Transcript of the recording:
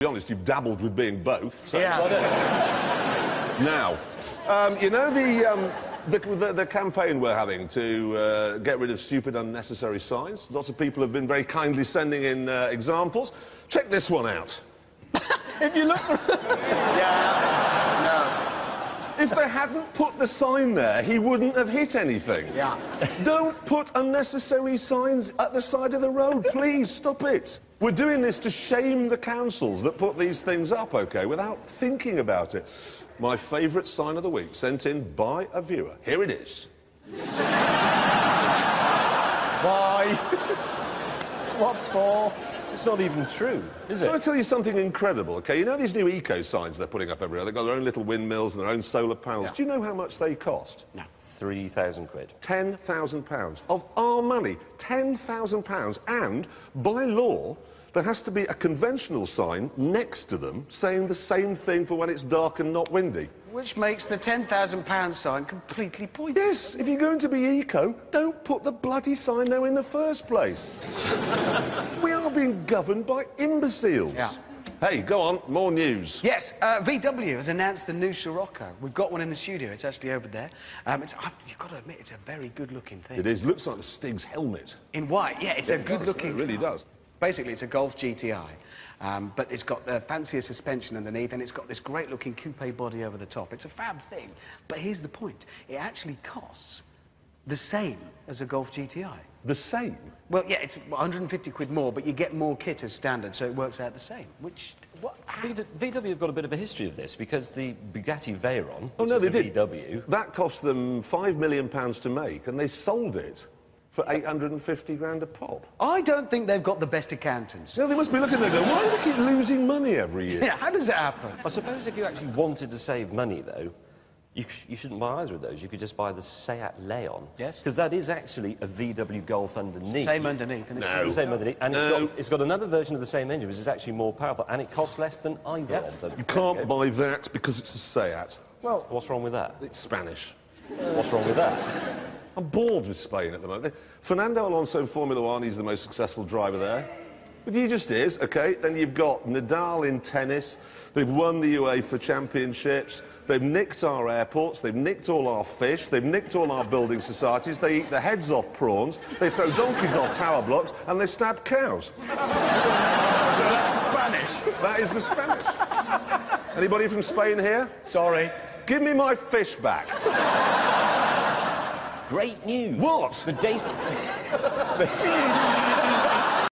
be honest, you've dabbled with being both. So. Yeah. Now, you know the campaign we're having to get rid of stupid, unnecessary signs? Lots of people have been very kindly sending in examples. Check this one out. If you look for... Yeah. No. If they hadn't put the sign there, he wouldn't have hit anything. Yeah. Don't put unnecessary signs at the side of the road, please, stop it. We're doing this to shame the councils that put these things up, OK, without thinking about it. My favourite sign of the week, sent in by a viewer. Here it is. Why? What for? It's not even true, is it? So I tell you something incredible, OK? You know these new eco signs they're putting up everywhere? They've got their own little windmills and their own solar panels. Yeah. Do you know how much they cost? No. £3,000. £10,000 of our money. £10,000. And, by law, there has to be a conventional sign next to them saying the same thing for when it's dark and not windy. Which makes the £10,000 sign completely pointless. Yes, if you're going to be eco, don't put the bloody sign there in the first place. We are being governed by imbeciles. Yeah. Hey, go on, more news. Yes, VW has announced the new Scirocco. We've got one in the studio. It's actually over there. You've got to admit, it's a very good-looking thing. It is. Looks like the Stig's helmet. In white, yeah, it's a good-looking... It really does. Basically, it's a Golf GTI, but it's got the fancier suspension underneath, and it's got this great-looking coupe body over the top. It's a fab thing. But here's the point. It actually costs the same as a Golf GTI. The same? Well, yeah, it's 150 quid more, but you get more kit as standard, so it works out the same, which... What? VW have got a bit of a history of this, because the Bugatti Veyron, oh, no, they did. VW... That cost them £5 million to make, and they sold it for 850 grand a pop. I don't think they've got the best accountants. No, they must be looking there going, why do we keep losing money every year? Yeah, how does it happen? I suppose if you actually wanted to save money, though, you shouldn't buy either of those. You could just buy the Seat Leon. Yes. Because that is actually a VW Golf underneath. Same underneath. And No. It's the same underneath. And No. it's got another version of the same engine, which is actually more powerful, and it costs less than either of them. You can't buy that because it's a Seat. Well, What's wrong with that? It's Spanish. What's wrong with that? I'm bored with Spain at the moment. Fernando Alonso in Formula One, he's the most successful driver there. But he just is, OK? Then you've got Nadal in tennis. They've won the UEFA Championships. They've nicked our airports. They've nicked all our fish. They've nicked all our building societies. They eat the heads off prawns. They throw donkeys off tower blocks. And they stab cows. so that's Spanish. That is the Spanish. Anybody from Spain here? Sorry. Give me my fish back. Great news. What? The day...